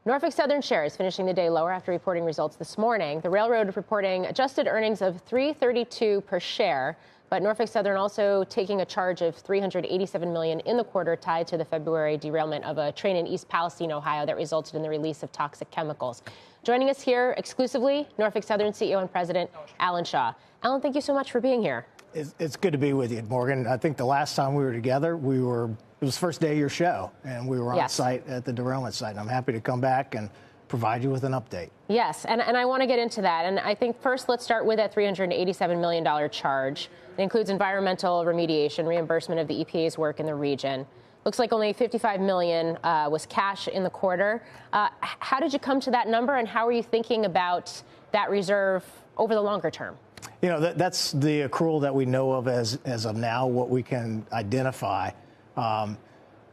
Norfolk Southern shares finishing the day lower after reporting results this morning. The railroad reporting adjusted earnings of $3.32 per share, but Norfolk Southern also taking a charge of $387 million in the quarter tied to the February derailment of a train in East Palestine, Ohio, that resulted in the release of toxic chemicals. Joining us here exclusively, Norfolk Southern CEO and President Alan Shaw. Alan, thank you so much for being here. It's good to be with you, Morgan. I think the last time we were together, it was the first day of your show, and we were on site at the derailment site. And I'm happy to come back and provide you with an update. Yes, and I want to get into that. And I think first let's start with that $387 million charge. It includes environmental remediation, reimbursement of the EPA's work in the region. Looks like only $55 million was cash in the quarter. How did you come to that number, and how are you thinking about that reserve over the longer term? You know, that's the accrual that we know of as of now, what we can identify.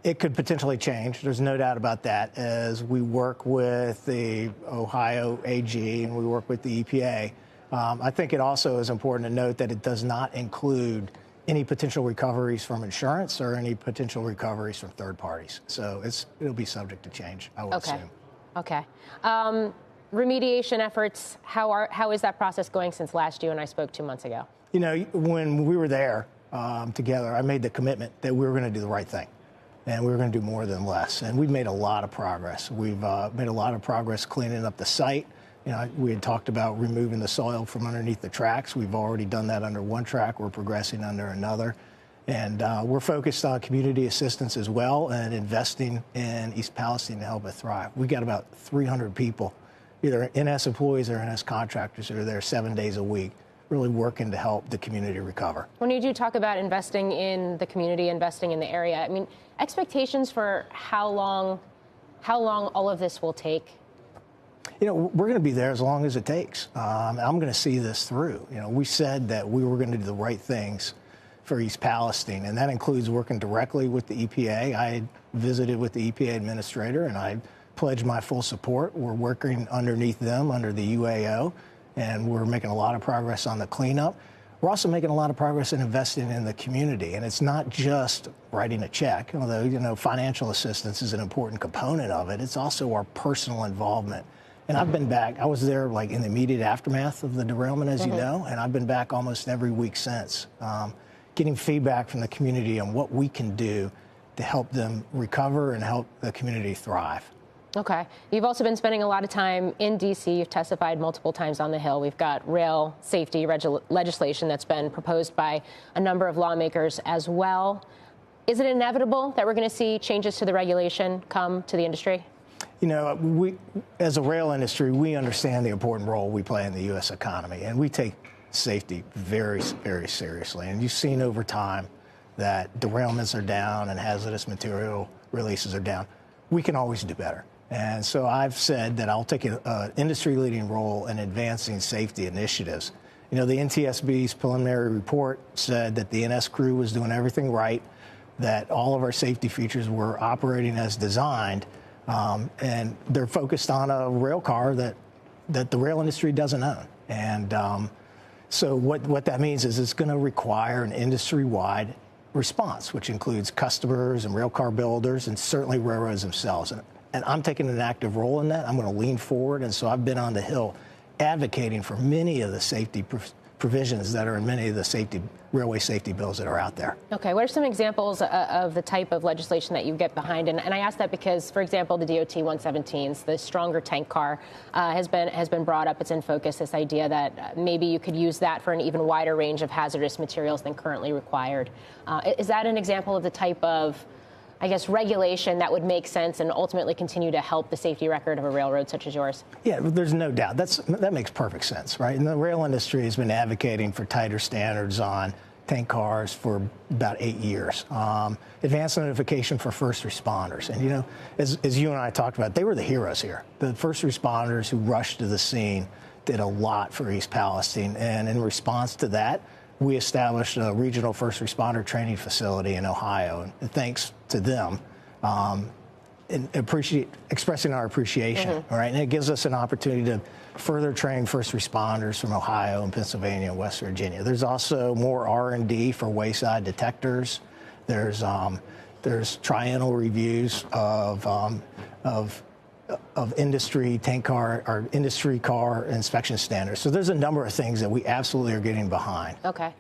It could potentially change. There's no doubt about that as we work with the Ohio AG and we work with the EPA. I think it also is important to note that it does not include any potential recoveries from insurance or any potential recoveries from third parties. So it'll be subject to change, I would assume. Okay. Remediation efforts, how is that process going since last you and I spoke 2 months ago? You know, when we were there together, I made the commitment that we were going to do the right thing and we were going to do more than less. And we've made a lot of progress. We've made a lot of progress cleaning up the site. You know, we had talked about removing the soil from underneath the tracks. We've already done that under one track. We're progressing under another. And we're focused on community assistance as well and investing in East Palestine to help it thrive. We got about 300 people, either NS employees or NS contractors, that are there 7 days a week, really working to help the community recover. When you do talk about investing in the community, investing in the area, I mean, expectations for how long all of this will take? You know, we're going to be there as long as it takes. I'm going to see this through. You know, we said that we were going to do the right things for East Palestine, and that includes working directly with the EPA. I visited with the EPA administrator, and I pledged my full support. We're working underneath them, under the UAO, and we're making a lot of progress on the cleanup. We're also making a lot of progress in investing in the community, and it's not just writing a check, although, you know, financial assistance is an important component of it. It's also our personal involvement. And I've been back. I was there like in the immediate aftermath of the derailment, as you know, and I've been back almost every week since, getting feedback from the community on what we can do to help them recover and help the community thrive. Okay. You've also been spending a lot of time in D.C. You've testified multiple times on the Hill. We've got rail safety legislation that's been proposed by a number of lawmakers as well. Is it inevitable that we're going to see changes to the regulation come to the industry? You know, we, as a rail industry, we understand the important role we play in the U.S. economy, and we take safety very, very seriously. And you've seen over time that derailments are down and hazardous material releases are down. We can always do better. And so I've said that I'll take an industry-leading role in advancing safety initiatives. You know, the NTSB's preliminary report said that the NS crew was doing everything right, that all of our safety features were operating as designed, and they're focused on a rail car that the rail industry doesn't own. And so what that means is it's going to require an industry-wide response, which includes customers and rail car builders and certainly railroads themselves. And I'm taking an active role in that. I'm going to lean forward. And so I've been on the Hill advocating for many of the safety provisions that are in many of the railway safety bills that are out there. Okay, what are some examples of the type of legislation that you get behind? And I ask that because, for example, the DOT 117s, the stronger tank car, has been brought up. It's in focus, this idea that maybe you could use that for an even wider range of hazardous materials than currently required. Is that an example of the type of, I guess, regulation that would make sense and ultimately continue to help the safety record of a railroad such as yours? Yeah, there's no doubt. That makes perfect sense, right? And the rail industry has been advocating for tighter standards on tank cars for about 8 years. Advanced notification for first responders. And, you know, as you and I talked about, they were the heroes here. The first responders who rushed to the scene did a lot for East Palestine. And in response to that, we established a regional first responder training facility in Ohio, and thanks to them, and expressing our appreciation, all right? And it gives us an opportunity to further train first responders from Ohio and Pennsylvania and West Virginia. There's also more R&D for wayside detectors. There's triennial reviews of of industry tank car or industry car inspection standards. So there's a number of things that we absolutely are getting behind. Okay.